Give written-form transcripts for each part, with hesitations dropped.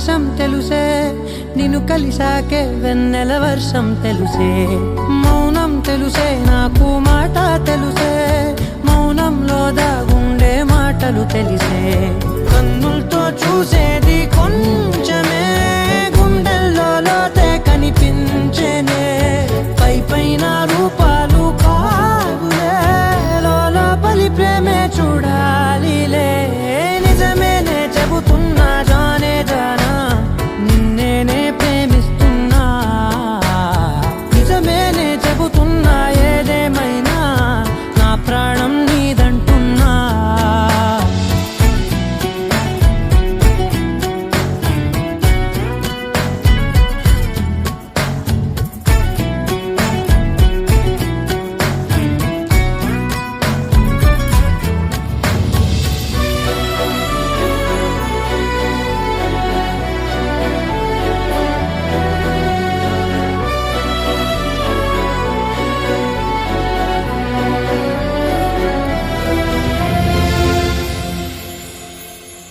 వర్షం తెలుసే, నిన్ను కలిసాకే వెన్నెల వర్షం తెలుసే. మౌనం తెలుసే నాకు మాట తెలుసే, మౌనంలో దాగుండే మాటలు తెలిసే. కన్నులతో చూసేది కొంచెమే, గుండెల్లో లోతే కనిపించేనే. పై పైన రూపాలు కాదులే, లోపలి ప్రేమే చూడాలిలే. నిజమేనే చెబుతున్నా జానే జానా, నిన్నేనే ప్రేమిస్తున్నా. నిజమేనే చెబుతున్నా ఏదేమైనా, నా ప్రాణం నీదంటున్నా.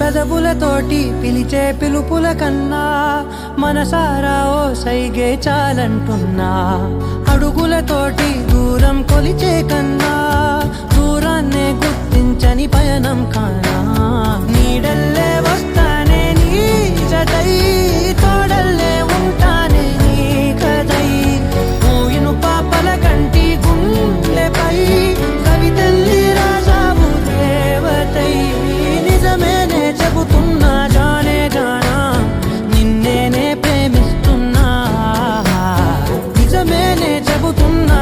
పెదవులతోటి పిలిచే పిలుపుల కన్నా, మనసారా ఓ సైగే చాలంటున్నా. అడుగులతోటి దూరం కొలిచే కన్నా, దూరాన్నే గుర్తించని పయనం కానా. నీడల్లే వస్తానే నీ జతై, తోడల్లే ఉంటానే నీ కదై. మూయిను పాపల కంటి గుండెపై, కవితల్లి రాజావు దేవతై. నిజమేనే చెబుతున్నా జానే జానా, నిన్నేనే ప్రేమిస్తున్నా. నిజమేనే చెబుతున్నా